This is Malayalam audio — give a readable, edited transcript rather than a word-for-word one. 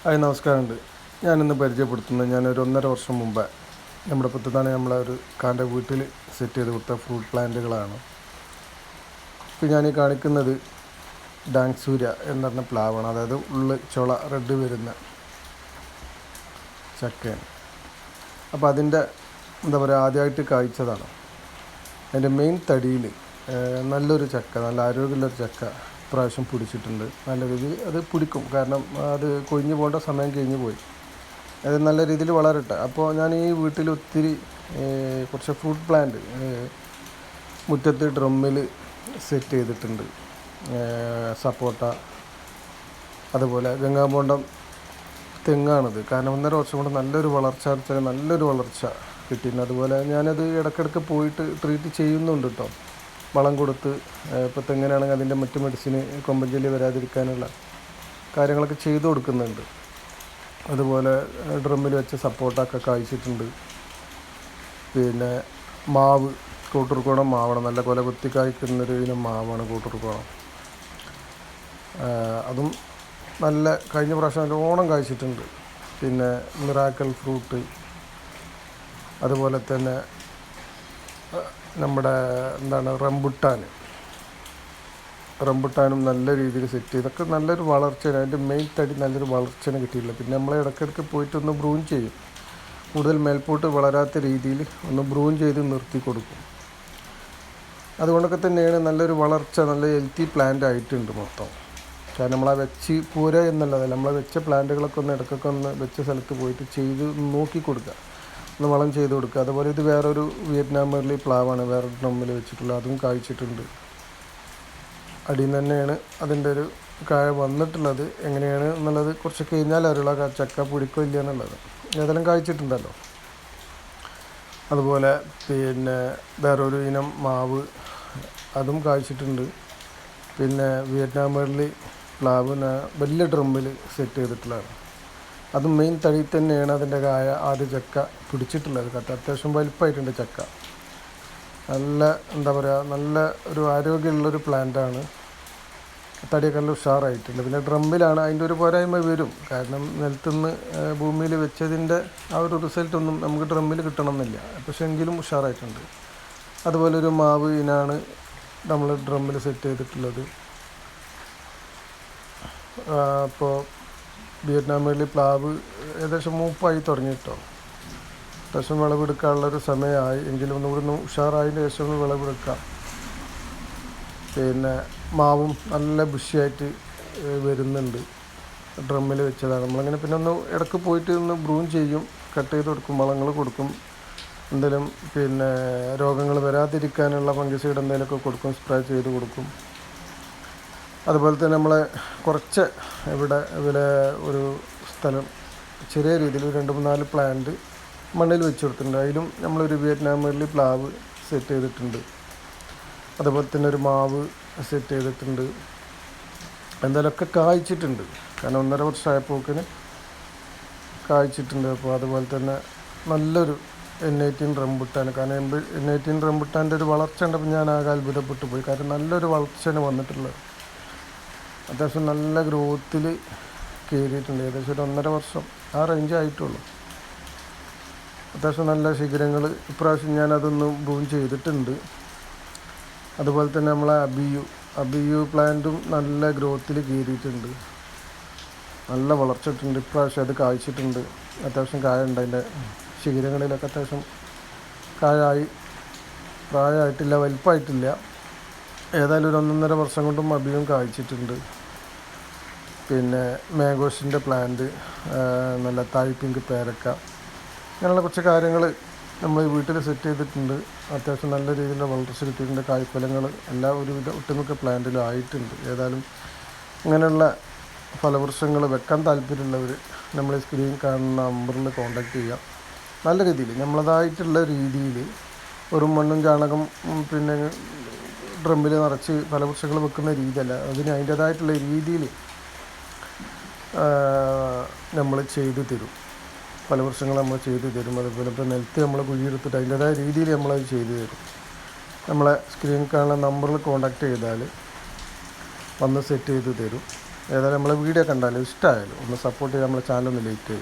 ഹായ് നമസ്കാരമുണ്ട്. ഞാനിന്ന് പരിചയപ്പെടുത്തുന്നത് ഞാനൊരു 1.5 വർഷം മുമ്പ് നമ്മുടെ പുത്തത്താണ് നമ്മളൊരു കാൻ്റെ വീട്ടിൽ സെറ്റ് ചെയ്ത് കൊടുത്ത ഫ്രൂട്ട് പ്ലാന്റുകളാണ്. ഇപ്പോൾ ഞാനീ കാണിക്കുന്നത് ഡാങ്സൂര്യ എന്ന് പറഞ്ഞ പ്ലാവാണ്. അതായത് ഉള്ളിൽ ചുള റെഡ് വരുന്ന ചക്കയാണ്. അപ്പോൾ അതിൻ്റെ എന്താ പറയുക, ആദ്യമായിട്ട് കായ്ച്ചതാണ്. അതിൻ്റെ മെയിൻ തടിയിൽ നല്ലൊരു ചക്ക, നല്ല ആരോഗ്യമുള്ളൊരു ചക്ക പ്രാവശ്യം പിടിച്ചിട്ടുണ്ട്. നല്ല രീതിയിൽ അത് പിടിക്കും, കാരണം അത് കൊഴിഞ്ഞു പോകേണ്ട സമയം കഴിഞ്ഞ് പോയി. അത് നല്ല രീതിയിൽ വളരട്ടെ. അപ്പോൾ ഞാൻ ഈ വീട്ടിൽ ഒത്തിരി കുറച്ച് ഫ്രൂട്ട് പ്ലാന്റ് മുറ്റത്ത് ഡ്രമ്മിൽ സെറ്റ് ചെയ്തിട്ടുണ്ട്. സപ്പോട്ട, അതുപോലെ ഗംഗാബോണ്ടം തെങ്ങാണിത്. കാരണം 1.5 വർഷം കൊണ്ട് നല്ലൊരു വളർച്ച കിട്ടിയിട്ടുണ്ട്. അതുപോലെ ഞാനത് ഇടയ്ക്കിടയ്ക്ക് പോയിട്ട് ട്രീറ്റ് ചെയ്യുന്നുണ്ട് കേട്ടോ. വളം കൊടുത്ത്, ഇപ്പോൾ തെങ്ങിനാണെങ്കിൽ അതിൻ്റെ മറ്റ് മെഡിസിന്, കൊമ്പൻ ജെല്ലി വരാതിരിക്കാനുള്ള കാര്യങ്ങളൊക്കെ ചെയ്തു കൊടുക്കുന്നുണ്ട്. അതുപോലെ ഡ്രമ്മിൽ വെച്ച സപ്പോർട്ടൊക്കെ കായ്ച്ചിട്ടുണ്ട്. പിന്നെ മാവ്, കൂട്ടുറുക്കോണം മാവാണ്, നല്ല കൊല കുത്തി കായ്ക്കുന്നൊരു ഇനം മാവാണ് കൂട്ടുറുക്കോണം. അതും നല്ല കഴിഞ്ഞ പ്രാവശ്യം നല്ലോണം കായ്ച്ചിട്ടുണ്ട്. പിന്നെ മിറാക്കൽ ഫ്രൂട്ട്, അതുപോലെ തന്നെ നമ്മുടെ റംബുട്ടാനും നല്ല രീതിയിൽ സെറ്റ് ചെയ്ത്, ഇതൊക്കെ നല്ലൊരു വളർച്ചയാണ്. അതിൻ്റെ മെയിൻ തടി നല്ലൊരു വളർച്ചയാണ് കിട്ടിയില്ല. പിന്നെ നമ്മൾ ഇടയ്ക്കിടയ്ക്ക് പോയിട്ടൊന്ന് ബ്രൂൺ ചെയ്യും. കൂടുതൽ മേൽപോട്ട് വളരാത്ത രീതിയിൽ ഒന്ന് ബ്രൂൺ ചെയ്ത് നിർത്തി കൊടുക്കും. അതുകൊണ്ടൊക്കെ തന്നെയാണ് നല്ലൊരു വളർച്ച, നല്ല ഹെൽത്തി പ്ലാന്റ് ആയിട്ടുണ്ട് മൊത്തം. കാരണം നമ്മളാ വെച്ച് പോരുക എന്നുള്ളതല്ല, നമ്മളെ വെച്ച പ്ലാന്റുകളൊക്കെ ഒന്ന് ഇടയ്ക്കൊക്കെ ഒന്ന് വെച്ച സ്ഥലത്ത് പോയിട്ട് ചെയ്ത് നോക്കി കൊടുക്കുക, ഒന്ന് വളം ചെയ്ത് കൊടുക്കുക. അതുപോലെ ഇത് വേറൊരു വിയറ്റ്നാം മെർലി പ്ലാവാണ്, വേറൊരു ഡ്രമ്മിൽ വെച്ചിട്ടുള്ളത്. അതും കായ്ച്ചിട്ടുണ്ട്. അടിയിൽ നിന്ന് തന്നെയാണ് അതിൻ്റെ ഒരു കായ വന്നിട്ടുള്ളത്. എങ്ങനെയാണ് എന്നുള്ളത് കുറച്ച് കഴിഞ്ഞാൽ അറിയുള്ളൂ, ചക്ക പിടിക്കോ ഇല്ല എന്നുള്ളത്. ഏതെല്ലാം കായ്ച്ചിട്ടുണ്ടല്ലോ. അതുപോലെ പിന്നെ വേറൊരു ഇനം മാവ്, അതും കായ്ച്ചിട്ടുണ്ട്. പിന്നെ വിയറ്റ്നാം മെർലി പ്ലാവ് വലിയ ഡ്രമ്മിൽ സെറ്റ് ചെയ്തിട്ടുള്ളതാണ്. അത് മെയിൻ തടി തന്നെയാണ് അതിൻ്റെ കായ, ആദ്യ ചക്ക പിടിച്ചിട്ടുള്ളത്. അത്യാവശ്യം വലിപ്പമായിട്ടുണ്ട് ചക്ക. നല്ല എന്താ പറയുക, നല്ല ഒരു ആരോഗ്യമുള്ളൊരു പ്ലാന്റാണ്. തടിയൊക്കെ നല്ല ഉഷാറായിട്ടുണ്ട്. പിന്നെ ഡ്രമ്മിലാണ്, അതിൻ്റെ ഒരു പോരായ്മ വരും. കാരണം നിലത്തുനിന്ന് ഭൂമിയിൽ വെച്ചതിൻ്റെ ആ ഒരു റിസൾട്ടൊന്നും നമുക്ക് ഡ്രമ്മിൽ കിട്ടണമെന്നില്ല. പക്ഷേ എങ്കിലും ഉഷാറായിട്ടുണ്ട്. അതുപോലെ ഒരു മാവ് ഇനാണ് നമ്മൾ ഡ്രമ്മിൽ സെറ്റ് ചെയ്തിട്ടുള്ളത്. അപ്പോൾ വിയറ്റ്നാം മെർലി പ്ലാവ് ഏകദേശം മൂപ്പായി തുടങ്ങി കേട്ടോ. അത്യാവശ്യം വിളവെടുക്കാനുള്ളൊരു സമയമായി. എങ്കിലും ഒന്നുകൂടി ഉഷാറായതിന് ശേഷം ഒന്ന് വിളവെടുക്കാം. പിന്നെ മാവും നല്ല ബുഷിയായിട്ട് വരുന്നുണ്ട്. ഡ്രമ്മിൽ വെച്ചതാണ്. നമ്മളങ്ങനെ പിന്നെ ഒന്ന് ഇടയ്ക്ക് പോയിട്ട് ഒന്ന് ബ്രൂൺ ചെയ്യും, കട്ട് ചെയ്ത് കൊടുക്കും, വളങ്ങൾ കൊടുക്കും. എന്തെങ്കിലും പിന്നെ രോഗങ്ങൾ വരാതിരിക്കാനുള്ള ഫംഗിസൈഡ് എന്തെങ്കിലുമൊക്കെ കൊടുക്കും, സ്പ്രേ ചെയ്ത് കൊടുക്കും. അതുപോലെ തന്നെ നമ്മളെ കുറച്ച് ഇവിടെ ഒരു സ്ഥലം ചെറിയ രീതിയിൽ 2-3 പ്ലാന്റ് മണ്ണിൽ വെച്ച് കൊടുത്തിട്ടുണ്ട്. അതിലും നമ്മളൊരു വിയറ്റ്നാം മെർലി പ്ലാവ് സെറ്റ് ചെയ്തിട്ടുണ്ട്. അതുപോലെ തന്നെ ഒരു മാവ് സെറ്റ് ചെയ്തിട്ടുണ്ട്. എന്തായാലൊക്കെ കായ്ച്ചിട്ടുണ്ട്. കാരണം 1.5 വർഷമായപ്പോക്കിന് കായ്ച്ചിട്ടുണ്ട്. അപ്പോൾ അതുപോലെ തന്നെ നല്ലൊരു N18 റംബുട്ടാൻ. കാരണം N18 റംബുട്ടാൻ്റെ ഒരു വളർച്ച ഉണ്ടപ്പോൾ ഞാൻ ആകെ അത്ഭുതപ്പെട്ടു പോയി. കാരണം നല്ലൊരു വളർച്ചയാണ് വന്നിട്ടുള്ളത്. അത്യാവശ്യം നല്ല ഗ്രോത്തിൽ കയറിയിട്ടുണ്ട്. ഏകദേശം ഒരു 1.5 വർഷം ആ റേഞ്ച് ആയിട്ടുള്ളൂ. അത്യാവശ്യം നല്ല ശിഖരങ്ങൾ ഇപ്രാവശ്യം ഞാനതൊന്ന് ബ്രൂൺ ചെയ്തിട്ടുണ്ട്. അതുപോലെ തന്നെ നമ്മളെ അബിയു പ്ലാന്റും നല്ല ഗ്രോത്തിൽ കയറിയിട്ടുണ്ട്, നല്ല വളർച്ച ഇട്ടുണ്ട്. ഇപ്രാവശ്യം അത് കായ്ച്ചിട്ടുണ്ട്. അത്യാവശ്യം കായുണ്ട്. അതിൻ്റെ ശിഖരങ്ങളിലൊക്കെ അത്യാവശ്യം കായായി. പ്രായമായിട്ടില്ല, വലിപ്പമായിട്ടില്ല. ഏതായാലും ഒരു 1.5 വർഷം കൊണ്ടും അബിയും കായ്ച്ചിട്ടുണ്ട്. പിന്നെ മാംഗോസിൻ്റെ പ്ലാന്റ്, നല്ല തായ് പിങ്ക് പേരക്ക, അങ്ങനെയുള്ള കുറച്ച് കാര്യങ്ങൾ നമ്മൾ വീട്ടിൽ സെറ്റ് ചെയ്തിട്ടുണ്ട്. അത്യാവശ്യം നല്ല രീതിയിലുള്ള വളർച്ച കിട്ടിയിട്ടുണ്ട്. കായ്ഫലങ്ങൾ എല്ലാ ഒരുവിധ ഒട്ടുമിക്ക പ്ലാന്റിലും ആയിട്ടുണ്ട്. ഏതായാലും ഇങ്ങനെയുള്ള ഫലവൃക്ഷങ്ങൾ വെക്കാൻ താല്പര്യമുള്ളവർ നമ്മൾ ഈ സ്ക്രീൻ കാണുന്ന നമ്പറിൽ കോൺടാക്റ്റ് ചെയ്യാം. നല്ല രീതിയിൽ നമ്മളതായിട്ടുള്ള രീതിയിൽ വെറും മണ്ണും ചാണകം പിന്നെ ഡ്രമ്മിൽ നിറച്ച് ഫലവൃക്ഷങ്ങൾ വെക്കുന്ന രീതിയല്ല, അതിന് അതിൻ്റേതായിട്ടുള്ള രീതിയിൽ നമ്മൾ ചെയ്തു തരും. ഫലവൃക്ഷങ്ങൾ നമ്മൾ ചെയ്തു തരും. അതുപോലെ ഇപ്പോൾ നിലത്ത് നമ്മൾ കുഴിയെടുത്തിട്ട് അതിൻ്റേതായ രീതിയിൽ നമ്മളത് ചെയ്തു തരും. നമ്മളെ സ്ക്രീൻ കാണുന്ന നമ്പറിൽ കോൺടാക്റ്റ് ചെയ്താൽ വന്ന് സെറ്റ് ചെയ്ത് തരും. ഏതായാലും നമ്മളെ വീഡിയോ കണ്ടാലും ഇഷ്ടമായാലും ഒന്ന് സപ്പോർട്ട് ചെയ്ത് നമ്മളെ ചാനൽ ഒന്ന് ലൈക്ക് ചെയ്യും.